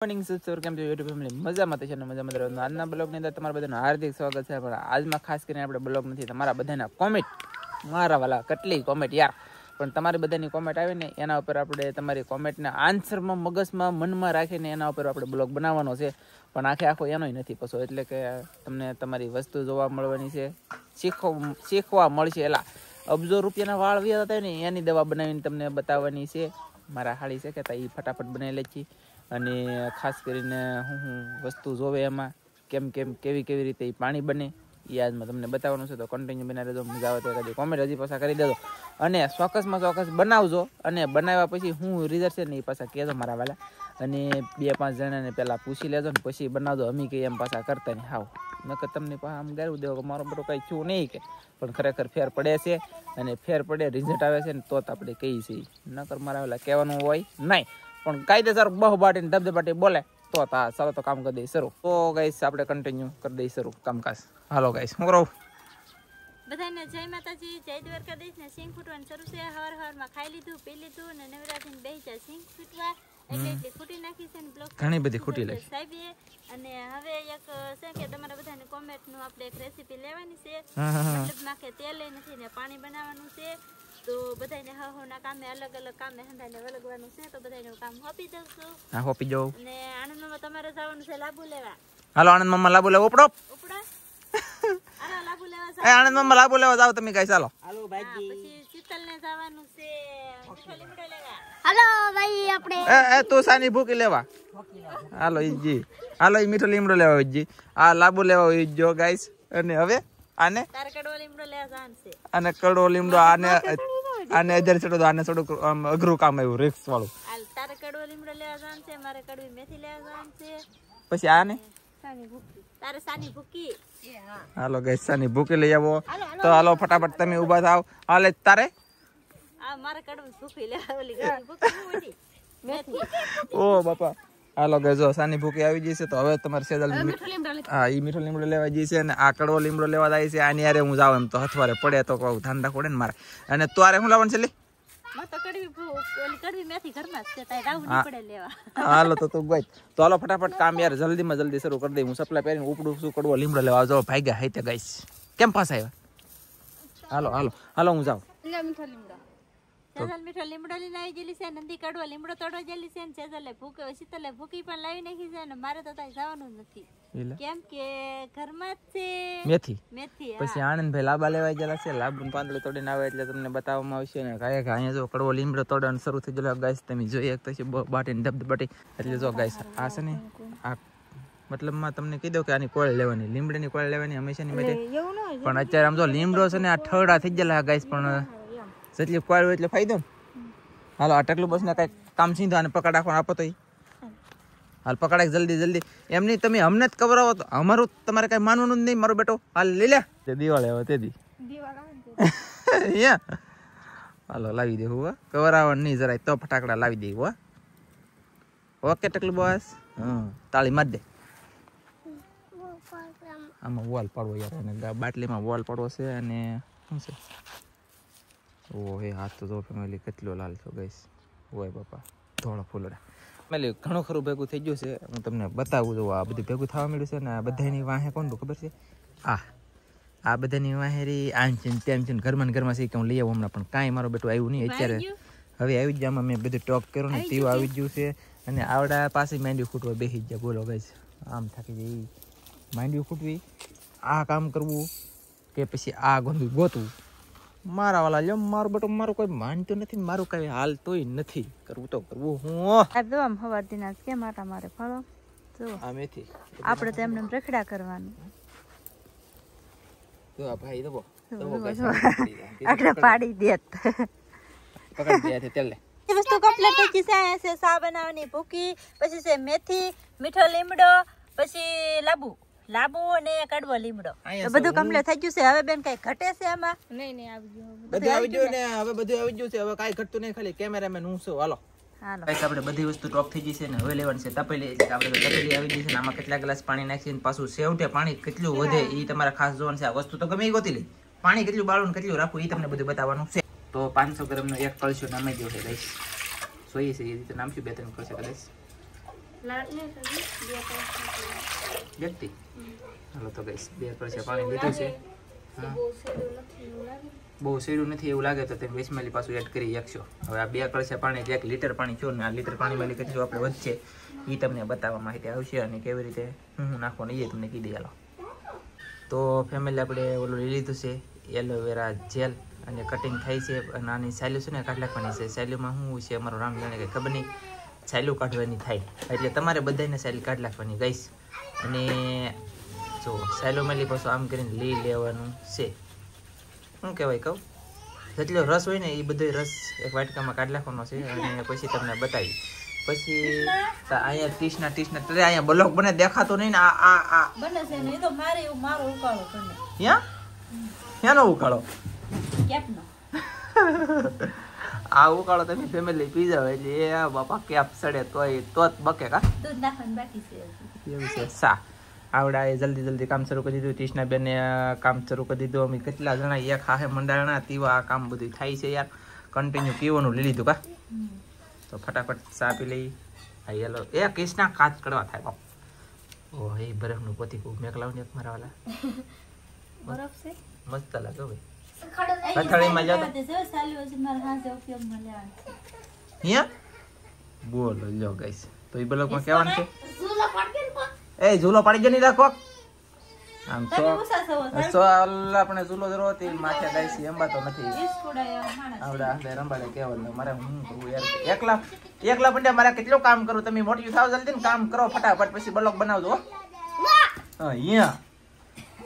Morning sir કેમ છો YouTube family મજામાં છે ને મજામાં રહેવાનું આજના બ્લોગની અંદર તમારા બધાનું હાર્દિક સ્વાગત છે પણ આજમાં ખાસ કરીને આપણે બ્લોગ નથી તમારા બધાના કોમેન્ટ મારા વાલા કેટલી કોમેન્ટ યાર પણ તમારી બધાની કોમેન્ટ આવે ને એના ઉપર આપણે તમારી કોમેન્ટના આન્સરમાં મગજમાં મનમાં રાખીને એના ઉપર આપણે બ્લોગ બનાવવાનો છે પણ આખો એનોય નથી પસો એટલે કે તમને તમારી વસ્તુ જોવા મળવાની છે શીખવા મળશે એલા અબજો રૂપિયાના વાળ વ્યા હતા ને એની દવા બનાવીને તમને બતાવવાની છે મારા હાળી છે કે એ ફટાફટ બનાવી લે છે અને ખાસ કરીને હું વસ્તુ જોવે એમાં કેવી રીતે એ પાણી બને એ આજમાં તમને બતાવવાનું છે તો કન્ટિન્યુ બનાવી દેજો મજા આવે તો કદી કોમેન્ટ હજી પાછા કરી દેજો અને ચોક્કસ બનાવજો અને બનાવ્યા પછી હું રિઝલ્ટ છે ને એ પાછા કહેજો મારા વાલા અને 2-5 જણાને પહેલાં પૂછી લેજો ને પછી બનાવજો અમી કે એમ પાછા કરતા નહીં હાવ નકર તમને આમ ગારું દેવો કે મારો બધો કંઈ થયું નહીં કે પણ ખરેખર ફેર પડે છે અને ફેર પડે રિઝલ્ટ આવે છે ને તો જ આપણે કહીએ છીએ નકર મારા વાલા કહેવાનું હોય નહીં પણ કાયદેસર બહુ બાટીને ધબધબાટી બોલે તો ચાલો તો કામ કરી દઈએ શરૂ તો ગાઈસ આપણે કન્ટિન્યુ કરી દઈએ શરૂ કામકાજ હાલો ગાઈસ હું કરું બધાને જય માતાજી જય દ્વારકાધીશ ને સિંગ ફૂટવાનું શરૂ છે હવારમાં ખાઈ લીધું પી લીધું ને નવરાત્રીને બેસી જાય સિંગ ફૂટવા એટલે ખૂટી નાખી છે ને બ્લોક ઘણી બધી ખૂટી લઈ સાહેબે અને હવે એક છે કે તમારા બધાને કોમેન્ટ નું આપણે એક રેસીપી લેવાની છે મતલબમાં કે તેલ નથી ને પાણી બનાવવાનું છે તો બધાને હવના કામે અલગ કામે હંધાને વળગવાનું છે તો બધાને કામ હોપી દઉં છું હા હોપી જાવ અને આનંદમાં તમારે જવાનું છે લાબુ લેવા હાલો આનંદ મામા લાબુ લેવો ઉપડો આના લાબુ લેવા એ આનંદ મામા લાબુ લેવા જાવ તમે ગાઈસ ચાલો હાલો ભાઈજી પછી શીતલ ને જવાનું છે મીઠો લીમડો લેવા હાલો ભાઈ આપણે એ તું સાની ભૂકી લેવા હાલો ઈજી હાલો ઈ મીઠો લીમડો લેવા ઈજી આ લાબુ લેવા ઈજો ગાઈસ અને હવે આને તારે કડવો લીમડો લેવા જવાનું છે અને કડવો લીમડો આને અધર છોડો આને થોડું અઘરું કામ આવ્યું રિસ્ક વાળું હાલ તારે કડવો લીમડો લેવા જવાનું છે મારે કડવી મેથી લેવા જવાનું છે પછી આને સાની ભૂકી તારે સાની ભૂકી હાલો ગાઈસ સાની ભૂકી લઈ આવો તો હાલો ફટાફટ તમે ઊભા થાવ હાલે તારે આ મારે કડવી ભૂકી લેવા ઓલી કડવી ભૂકી હોતી મેથી ઓ બાપા હાલો ગાઈસ જો સાની ભૂકી આવી જશે તો હવે તમારે સેજલ હા ઈ મીઠો લીમડો લેવા જશે અને આ કડવો લીમડો લેવા જાય છે આની યારે હું જાવ એમ તો હથવારે પડે તો કહું ધ્યાન રાખવું પડે ને મારે અને તારે શું લાવવાનું છે લે તો કડવી મેથી ઘરમાં છે તાઈ રાવ ની પડે લેવા હાલો તો તું ગઈ તો હાલો ફટાફટ કામ યાર જલ્દી શરૂ કરી દઈ હું સપ્લાય પહેરીને ઉપડું શું કડવો લીમડો લેવા આવજો ભાગ્યા હૈતે ગાઈસ કેમ પાસ આવ્યા હાલો હું જાઉં મીઠો લીમડો સેજલ મીઠો લીમડો લઈને આવી ગયેલી છે નંદી કડવો લીમડો તોડવા ગયેલી છે ને સેજલે ભૂકે શીતલે ભૂકી પણ લાવી નાખી છે ને મારે તો તાઈ જવાનું નથી કેમ કે ઘરમાં જ છે મેથી પછી આનંદભાઈ લાંબા લેવા ગયેલા છે લાંબુ પાંદડું તોડીને આવે એટલે તમને બતાવવામાં આવશે ને કાંઈ અહીંયા જો કડવો લીમડો તોડવાનું શરૂ થઈ ગયેલો ગાઈસ તમે જોઈએ પછી બાટીને ધબધબાટી એટલે જો ગાઈસ આ છે ને આ મતલબમાં તમને કહી દઉં કે આની કોળ લેવાની લીમડાની કોળ લેવાની હંમેશાની માટે પણ અત્યારે આમ જો લીમડો છે ને આ ઠરડા થઈ ગયેલા ગાઈસ પણ જેટલી કોળ હોય એટલે ફાયદો ને હાલો આ ટકલું બસ ને કઈ કામ સીધો અને પકડ રાખવાનું આપો તો હાલ પકડાય જલ્દી એમ નહીં તમે અમને જ કવરાવો તો અમારું તમારે કઈ માનવાનું જ નહીં મારો બેટો હાલ લઈ લે દિવાળી આવે તે હાલો લાવી દેવું હો કવરાવવાનું નહીં જરાય તો ફટાકડા લાવી દેવું હો ઓકે ટકલું બસ તાળી માર દે આમાં વોલ પાડવો યાર અને બાટલીમાં વોલ પાડવો છે અને શું છે ઓ હે હાથ તો જો ફેમિલી કેટલો લાલ છો ગઈશ ઓય બાપા ધોળા ફૂલડા ફેમિલી ઘણું ખરું ભેગું થઈ ગયું છે હું તમને બતાવું જો આ બધું ભેગું થવા મળ્યું છે ને આ બધાની વાહે કોણ ખબર છે આ બધાની વાહેરી આમ છે તેમ છે ઘરમાં છે કે હું લઈ આવું હમણાં પણ કાંઈ મારો બેટું આવ્યું નહીં અત્યારે હવે આવી જ આમાં મેં બધું ટોક કર્યો ને તેવું આવી ગયું છે અને આવડા પાસે માંડવી ખૂટવા બેસી ગયા બોલો ગઈશ આમ થાકી જાય માંડવી ખૂટવી આ કામ કરવું કે પછી આ ગોંધું ગોતવું મારા વાલા લ્યો મારું બેટો મારું કોઈ માનતું નથી મારું કઈ હાલ તોય નથી કરવું તો કરવું હું જો આમ હવાર દિના કેમ આટા મારે ફળો જો આ મેથી આપણે તો એમને રખડા કરવાનું તો આ ભાઈ દબો આગળ પાડી દેત પકડ દે તેલ લે વસ્તુ કમ્પ્લીટ થઈ ગઈ છે સા બનાવવાની ભૂકી પછી છે મેથી મીઠો લીમડો પછી લાબુ અને કડવો લીમડો તો બધું કમ્પ્લીટ થઈ ગયું છે હવે બેન કઈ ઘટે છે આમાં નહીં આવી ગયું બધું આવી ગયું ને હવે બધું આવી ગયું છે હવે કાઈ ઘટતું નહીં ખાલી કેમેરામેન હું છું હાલો ગાઈસ આપણે બધી વસ્તુ ટોપ થઈ ગઈ છે ને હવે લેવાની છે તપેલી એટલે આપણે તપેલી આવી ગઈ છે ને આમાં કેટલા ગ્લાસ પાણી નાખીને પાછું સેવટે પાણી કેટલું વધે એ તમારે ખાસ જોવાનું છે આ વસ્તુ તો ગમે એ ગોતી લે પાણી કેટલું બાળવું કેટલું રાખવું એ તમને બધું બતાવવાનું છે તો 500 ગ્રામનો એક કળશો નામી ગયો છે ગાઈસ જોઈએ છે એ રીતે નામશું 2-3 કળશા કદાચ વ્યક્તિ હાલો તો ગઈશ 2 કળશા પાણી લીધું છે બહુ સીડું નથી એવું લાગે તો તમે વેચમાલી પાછું એડ કરી શકશો હવે આ 2 કળશા પાણી 1 લીટર પાણી છો ને આ લીટર પાણીમાં કેટલું આપણે વધશે એ તમને બતાવવા માહિતી આવશે અને કેવી રીતે હું નાખવાનું એ તમને કીધી હાલો તો ફેમિલી આપણે ઓલું લઈ લીધું છે એલોવેરા જેલ અને કટિંગ થાય છે અને આની સાયલું છે ને કાઢી નાખવાની છે સાયલુમાં શું છે અમારું રામ જાણે કંઈ ખબર નહીં સાયલું કાઢવાની થાય એટલે તમારે બધાને સાયલું કાઢી નાખવાની ગઈશ અને જો સાયલું મેલી પાછું આમ કરીને લઈ લેવાનું છે શું કહેવાય કહું જેટલો રસ હોય ને એ બધો રસ એક વાટકામાં કાઢી નાખવાનો છે અને પછી તમને બતાવી પછી અહીંયા ટીસના તરે અહીંયા બ્લોક બને દેખાતો નહીં ને આ બને છે ને એ તો મારો ઉકાળો બને ક્યાંનો ઉકાળો કેપનો આ ઉકાળો તમે ફેમિલી પી જાવ એટલે એ બાપા કેપ સડે તોય તો જ બકે કા દૂધ નાખવાનું બાકી છે એવું છે સા આવડાએ જલ્દી કામ શરૂ કરી દીધું ટીશના બેને કામ શરૂ કરી દીધું અમે કેટલા જણા એક હાહે મંડાણા તેવા આ કામ બધું થાય છે યાર કન્ટિન્યુ પીવાનું લઈ લીધું કા તો ફટાફટ ચા પી લઈ આ યેલો એ કિસના કાચ કડવા થાય બાપ ઓ હે બરફનું પોતી ખૂબ મેક લાવને એક મારા વાલા બરફ છે મસ્ત લાગે ભાઈ કથળીમાં જાવ તે જો સાલ્યો છે મારા હાથે ઉપયોગમાં લેવાનું છે અહીંયા બોલો લ્યો ગાઈસ તો એ બ્લોગમાં કહેવાનું છે એ ઝૂલો પાડી જો નહીં રાખો આમ તો આપણે ઝૂલો જરો હતી માથે ગાઈસ એમ તો નથી આવડા અંદર રંબાડે કેવલ મારે હું કરું યાર એકલા પંડ્યા મારે કેટલું કામ કરું તમે મોટી થાવ જલ્દી ને કામ કરો ફટાફટ પછી બ્લોગ બનાવજો અહીંયા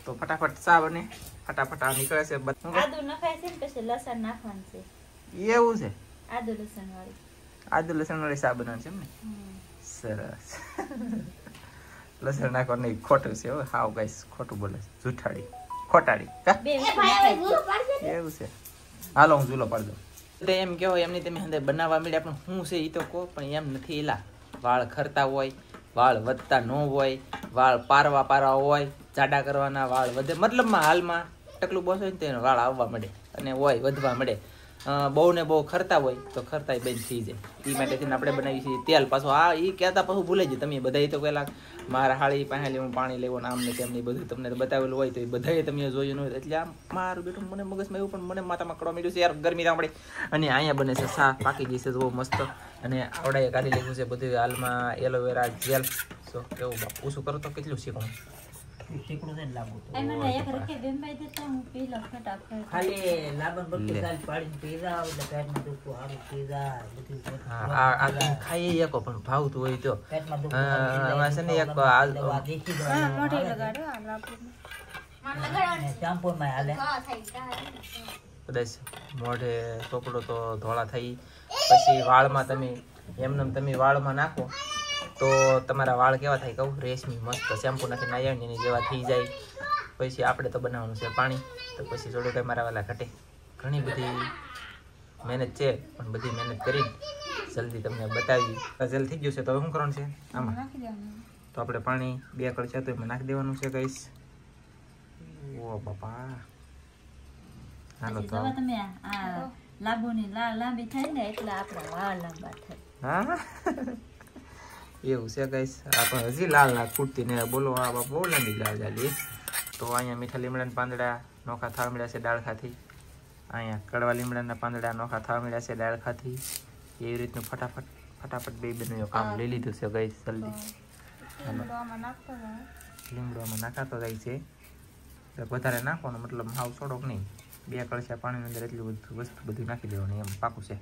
તો ફટાફટ ચા બને ફટાફટ આ નીકળે છે આદુ નખાય છે ને પછી લસણ નાખવાનું છે એવું છે આદુ લસણ વાળી ચા બનાવવાની છે એમ ને સરસ લસણ નાખવાનું ખોટું છે હવે હાવ ગાઈસ ખોટું બોલે જૂઠાડી ખોટાડી એવું છે હાલો હું ઝૂલો પાડી દઉં એમ કેવો એમની તમે અંદર બનાવવા મળ્યા પણ શું છે એ તો કહો પણ એમ નથી એલા વાળ ખરતા હોય વાળ વધતા ન હોય વાળ પારવા હોય જાડા કરવાના વાળ વધે મતલબમાં હાલમાં ટકલું બોસ હોય ને તો વાળ આવવા મળે અને હોય વધવા મળે બહુ ને બહુ ખરતા હોય તો ખરતાય બંધ થઈ જાય એ માટે થઈને આપણે બનાવી છીએ તેલ પાછું આ એ કહેતા પાછું ભૂલે જ તમે બધા તો પેલા મારા હાળી પાસે હું પાણી લેવું આમ ને તેમ ને બધું તમને બતાવેલું હોય તો એ બધાએ તમે જોયું ન હોય એટલે આમ મારું બેટું મને મગજમાં એવું પણ મને માથામાં કડવા મળ્યું છે યાર ગરમી રામડે અને અહીંયા બને છે સા પાકી ગઈ છે બહુ મસ્ત અને આવડાએ કાઢી લીધું છે બધું હાલમાં એલોવેરા જેલ સો કેવું બાપ ઓછું કરો તો કેટલું શીખવું શીકડું છે ને લાંબુ એમને એક રકે બેંબાઈ દેતા હું પી લો ફટાફટ ખાલી લાબન બટકી દાલ પાડીને પી જાવ એટલે પેટમાં દુખતું હારું પી જાય બધું આ ખાઈ એકો પણ ભાવતું હોય તો પેટમાં આમાં છે ને એક મોઢે લગાડો આ લાપુ શેમ્પૂમાં હાલે કદાચ મોઢે ચોપડો તો ધોળા થઈ પછી વાળમાં તમે વાળમાં નાખો તો તમારા વાળ કેવા થાય કહું રેશમી મસ્ત શેમ્પુ નાખીને આવ્યા એની જેવા થઈ જાય પછી આપણે તો બનાવવાનું છે પાણી તો પછી થોડું કંઈ મારા વાલા ઘટે ઘણી બધી મહેનત છે પણ બધી મહેનત કરીને જલ્દી તમને બતાવી જલ્દી થઈ ગયું છે તો હવે શું કરવાનું છે આમાં તો આપણે પાણી 2 કળશા તો એમાં નાખી દેવાનું છે કહીશ ઓ બાપા હાલો તો તમે આ લાંબુની લાંબી થાય ને એટલે આપણા વાળ લાંબા થાય હા એવું છે ગાઈસ આપણે હજી લાલ ફૂટતી ને બોલો આ બહુ લાંબી લાલ જાલી તો અહીંયા મીઠા લીમડાના પાંદડા નોખા થવા મળ્યા છે ડાળખાથી અહીંયા કડવા લીમડાના પાંદડા નોખા થવા મળ્યા છે ડાળખાથી એવી રીતનું ફટાફટ બે બેનું કામ લઈ લીધું છે ગાઈસ જલ્દી લીમડોમાં નાખાતો જાય છે વધારે નાખવાનો મતલબ હાવ થોડોક નહીં 2 કળશા પાણીની અંદર એટલું વસ્તુ બધું નાખી દેવાનું એમ પાકું છે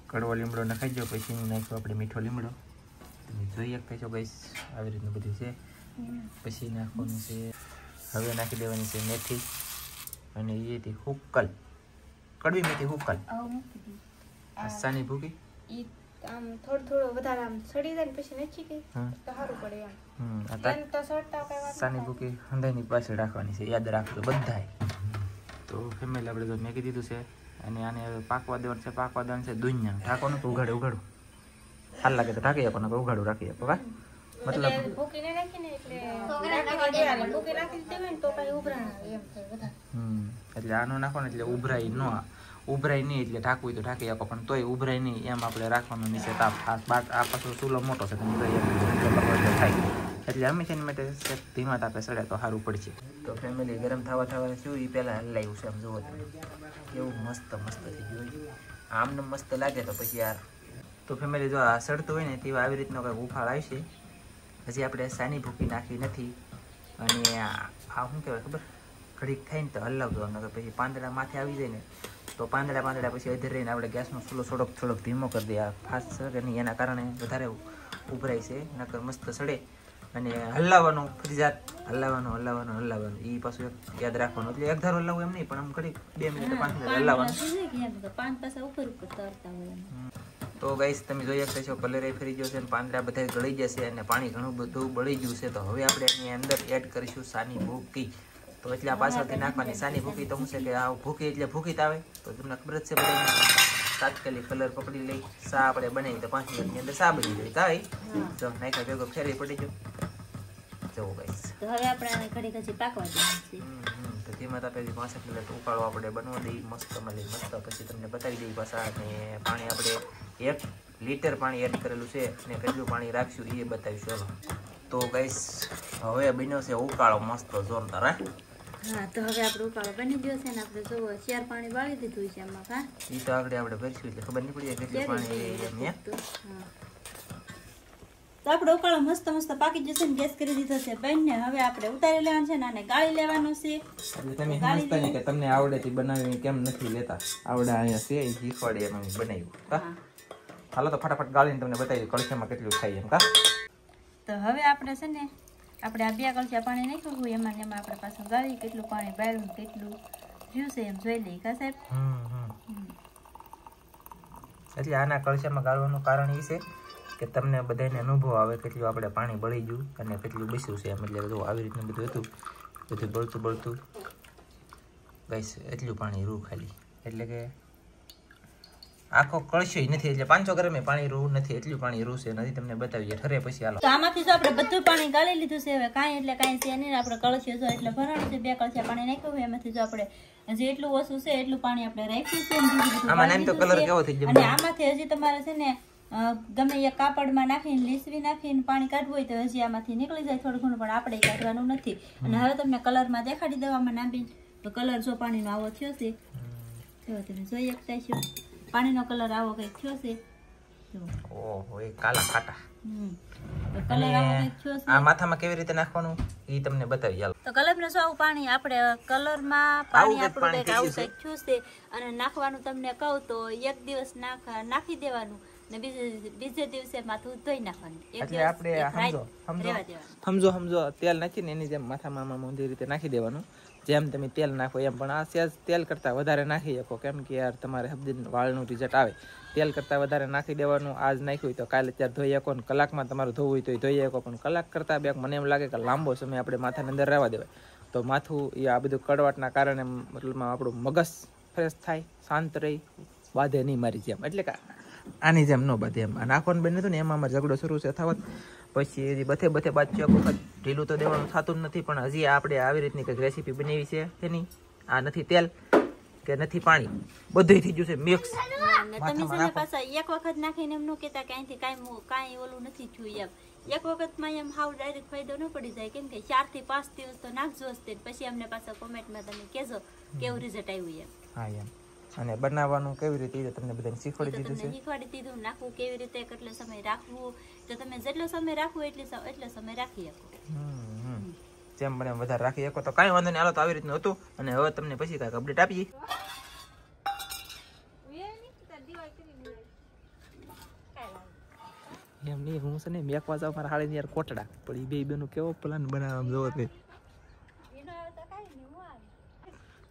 કડવો લીમડો નખાઈ ગયો પછી નાખ્યો આપણે મીઠો લીમડો તમે જોઈ શકતા છો ગાઈસ આવી રીતનું બધું છે પછી નાખવાનું છે હવે નાખી દેવાની છે મેથી અને એથી હુક્કલ કડવી મેથી હુક્કલ સાની ભૂકી આમ થોડું વધારે આમ સડી જાય ને પછી નાખી ગઈ તો સારું પડે એમ તો સડતા કઈ વાત સાની ભૂકી હંધાઈની પાછળ રાખવાની છે યાદ રાખજો બધાય તો ફેમિલી આપણે તો મેકી દીધું છે અને આને હવે પાકવા દેવાનું છે દુનિયા ઢાંકવાનું તો ઉઘાડું હાલ લાગે તો ઢાંકી આપો ને ઉઘાડું રાખી આપો કા મતલબ ભૂકીને રાખીને એટલે ભૂકી નાખી દેવાય ને તો કઈ ઉભરા એમ થાય વધારે એટલે આનો નાખો ને એટલે ઉભરાય ન ઉભરાય નહીં એટલે ઢાંકવું તો ઢાંકી શકો પણ તોય ઉભરાય નહીં એમ આપણે રાખવાનું નીચે તાપ આ પાછો ચૂલો મોટો છે થાય એટલે હંમેશા માટે ધીમા તાપે સડે તો સારું પડશે. તો ફેમિલી ગરમ થવા શું એ પહેલાં હલાવ્યું છે આમ જુઓ તમે કેવું મસ્ત થઈ ગયું. આમને મસ્ત લાગે તો પછી યાર. તો ફેમિલી જો આ સડતું હોય ને તેવા આવી રીતનો કંઈક ઉફાળ આવશે. હજી આપણે સાની ભૂકી નાખી નથી અને આ શું કહેવાય ખબર ઘડીક થાય ને તો હલાવજો આમ પછી પાંદડા માથે આવી જાય ને તો પાંદડા પછી અધર રહીને આપણે ગેસનો ચૂલો થોડોક ધીમો કરી દઈએ. આ ફાસ્ટ સડે નહીં એના કારણે વધારે ઉભરાય છે નકર મસ્ત સડે. અને હલાવવાનું ફરજિયાત હલાવવાનું એ પાછું એક યાદ રાખવાનું એટલે એક ધારો હલાવવું એમ નહીં પણ આમ ઘડી 2 મિનિટ 5 મિનિટ હલાવવાનું. તો ગાઈસ તમે જોઈ શકો છો કલર એ ફરી ગયો છે અને પાંદડા બધા ગળી જશે અને પાણી ઘણું બધું બળી ગયું છે. તો હવે આપણે એની અંદર એડ કરીશું સાની ભૂકી. તો એટલે આ પાછળથી નાખવાની સાની ભૂકી. તો શું છે કે આ ભૂકી એટલે ભૂકી જ આવે તો તમને ખબર જ છે બધા તાત્કાલિક કલર પકડી લઈ સા આપણે બનાવી તો 5 મિનિટની અંદર સા બની જાય. કાંઈ જો નાખ્યા ભેગો ફેરવી પડી ગયો. જવો ગાઈસ તો હવે આપણે આને ઘડી પછી પાકવા દેવાનું છે. તો ધીમા તાપે 5 મિનિટ ઉકાળો આપણે બનવા દઈએ મસ્ત પછી તમને બતાવી દઈએ પાછા. અને પાણી આપણે 1 લીટર પાણી એડ કરેલું છે અને કેટલું પાણી રાખશું એ બતાવીશું. તો ગાઈસ હવે બન્યો છે ઉકાળો મસ્ત જોરદાર. હા તો હવે આપણો ઉકાળો બની ગયો છે ને આપણે જો શેર પાણી વાળી દીધું છે એમાં. હા એ તો આગળ આપણે ભરશું એટલે ખબર નહીં પડી કેટલું પાણી એમ. તો આપણો ઉકાળો મસ્ત પાકી જશે ને ગેસ કરી દીધો છે બંને. હવે આપણે ઉતારી લેવાનું છે ને આને ગાળી લેવાનું છે. તમે સમજતા નહીં કે તમને આવડેથી બનાવી કેમ નથી લેતા. આવડે અહીંયા છે એ શીખવાડે એમ બનાવ્યું. હાલો તો ફટાફટ ગાળીને તમને બતાવી કળશામાં કેટલું થાય એમ. તો હવે આપણે છે ને આપણે આ 2 કળશા પાણી નાખ્યું હોય એમાં આપણે પાછું ગાળી કેટલું પાણી બાળ્યું કેટલું રહ્યું છે એમ જોઈ લઈએ. કા સાહેબ એટલે આના કળશામાં ગાળવાનું કારણ એ છે કે તમને બધાને અનુભવ આવે કેટલું આપણે પાણી બળી ગયું અને કેટલું બસ્યું છે એમ. એટલે જો આવી રીતનું બધું બળતું ગાઈસ એટલું પાણી રૂ ખાલી એટલે કે આખો કળશો નથી એટલે 500 ગ્રામે પાણી રૂ નથી એટલું પાણી રૂ છે નથી. તમને બતાવીએ ઠરે પછી. હાલો તો આમાંથી જો આપણે બધું પાણી ગાળી લીધું છે. હવે કાંઈ છે નહીં. આપણે કળશો જો એટલે ભરાણું છે 2 કળશા પાણી નાખ્યું હોય એમાંથી જો આપણે હજી એટલું ઓછું છે એટલું પાણી આપણે રાખ્યું છે. આમાં નામ તો કલર કેવો થઈ ગયો. અને આમાંથી હજી તમારે છે ને ગમે એક કાપડમાં નાખીને લીસવી નાખીને પાણી કાઢવું હોય તો હજી આમાંથી નીકળી જાય થોડું ઘણું પણ આપણે કાઢવાનું નથી. અને હવે તમને કલરમાં દેખાડી દેવામાં નાખીને તો કલર જો પાણીનો આવો થયો છે. તમે જોઈ શકતા છો પાણીનો કલર આવો કંઈક થયો છે. ઓહો એ કાલા ખાટા. તો કલર આવો કંઈક થયો છે. આ માથામાં કેવી રીતે નાખવાનું એ તમને બતાવી. હાલો તો કલરને શું આવું પાણી આપણે કલરમાં પાણી આપણું કંઈક આવું કંઈક થયું છે. અને નાખવાનું તમને કહું તો 1 દિવસ નાખી દેવાનું ને બીજે દિવસે માથું ધોઈ નાખવાનું. એટલે આપણે સમજો તેલ નાખીને એની જેમ માથામાં ઊંધી રીતે નાખી દેવાનું જેમ તમે તેલ નાખો એમ. પણ આ સહેજ તેલ કરતાં વધારે નાખી શકો કેમ કે યાર તમારે હબદીન વાળનું રિઝલ્ટ આવે. તેલ કરતાં વધારે નાખી દેવાનું. આજ નાખ્યું હોય તો કાલે ત્યારે ધોઈ શકો ને કલાકમાં તમારું ધોવું હોય તો ધોઈ શકો. પણ કલાક કરતાં બે મને એમ લાગે કે લાંબો સમય આપણે માથાની અંદર રહેવા દેવાય તો માથું એ આ બધું કડવાટના કારણે મતલબ આપણું મગજ ફ્રેશ થાય શાંત રહી બાંધે નહીં મારી જેમ. એટલે કે આની જેમ ન બાંધે એમ. આ નાખવાનું બન્યું હતું ને એમાં અમારે ઝઘડો શરૂ છે થવા. પછી હજી બધે બાજુ એક વખત ઢીલું તો દેવાનું થતું જ નથી. પણ હજી આપણે આવી રીતની કંઈક રેસીપી બનાવી છે એની. આ નથી તેલ કે નથી પાણી બધું થઈ ગયું છે મિક્સ. તમે પાછા એક વખત નાખીને એમ ન કહેતા કે અહીંથી કાંઈ ઓલું નથી થયું એમ. એક વખતમાં એમ હાવ ડાયરેક્ટ ફાયદો ન પડી જાય કેમ કે 4 થી 5 દિવસ તો નાખજો જ પછી અમને પાછા કોમેન્ટમાં તમે કહેજો કેવું રિઝલ્ટ આવ્યું એમ. હા એમ. અને બનાવવાનું કેવી રીતે તમને બધાને શીખવાડી દીધું છે. શીખવાડી દીધું નાખવું કેવી રીતે કેટલો સમય રાખવું તો તમે જેટલો સમય રાખવું એટલો સમય રાખી શકો. જેમ બને વધારે રાખી શકો તો કાંઈ વાંધો નહીં. હાલો તો આવી રીતનું હતું અને હવે તમને પછી કાંઈક અપડેટ આપીએ. એમ નહીં હું છે ને મેકવા જાવ મારા હાળીની યાર કોટડા પણ એ બેનું કેવો પ્લાન બનાવવા જોવો તે.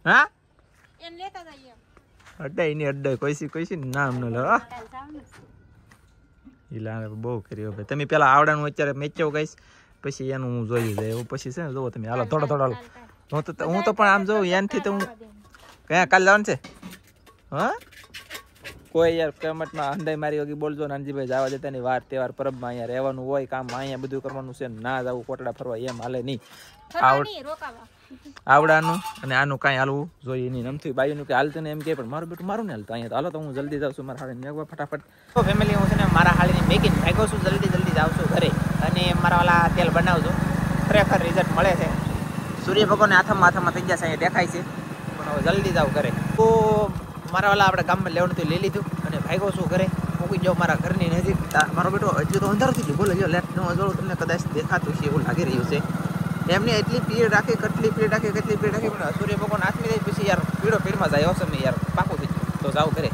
હા એમ લેતા જઈએ અડાઈ ની અડાઈ કોઈ નામ ન લો. ઈલા બહુ કર્યો ભાઈ. તમે પેલા આવડાનું અત્યારે મેચો ગઈશ પછી એનું હું જોઈ જાય એવું પછી છે ને જોવો તમે. હાલો થોડો હાલો. હું તો પણ આમ જોઉં એનથી તો હું કયા કાલે જવાનું છે. હા કોઈ યાર કમેન્ટમાં હંધાઈ મારી વગી બોલજો ને અંજીભાઈ જવા દેતા ની વાર તહેવાર પરબમાં અહીંયા રહેવાનું હોય કામ અહીંયા બધું કરવાનું છે ના જવું કોટડા ફરવા એમ હાલે નહીં આવડાનું અને આનું કાંઈ હાલવું જોઈએ નહીં નમથી બાયુનું કે હાલતું ને એમ કે પણ મારું બેટું મારું ને હાલતું અહીંયા તો હાલો તો હું જલ્દી જાઉં છું મારા હાળીને મેગવા ફટાફટ તો ફેમિલી હું છે ને મારા હાળીને મેગીને ભાગ્યો છું જલ્દી જાઉં છું ઘરે અને મારા વાલા તેલ બનાવજો ખરેખર રિઝલ્ટ મળે છે સૂર્ય ભગવાન હાથમાં થઈ ગયા છે અહીંયા દેખાય છે પણ હવે જલ્દી જાઉં ઘરે તો મારા વાલા આપણે ગામમાં લેવાનું તો લઈ લીધું અને ભાગ્યો છું ઘરે મૂકી જાઉં મારા ઘરની નજીક મારો બેટો હજુ તો અંધારું થઈ ગયું બોલો જો લેટ નો જોડું તમને કદાચ દેખાતું છે એવું લાગી રહ્યું છે એમને એટલી પીડ રાખી કેટલી પીડ રાખી પણ સૂર્ય ભગવાન હાથમી જાય પછી યાર પીળમાં જાય સમય યાર પાકું થઈ ગયું તો જાવ ઘરે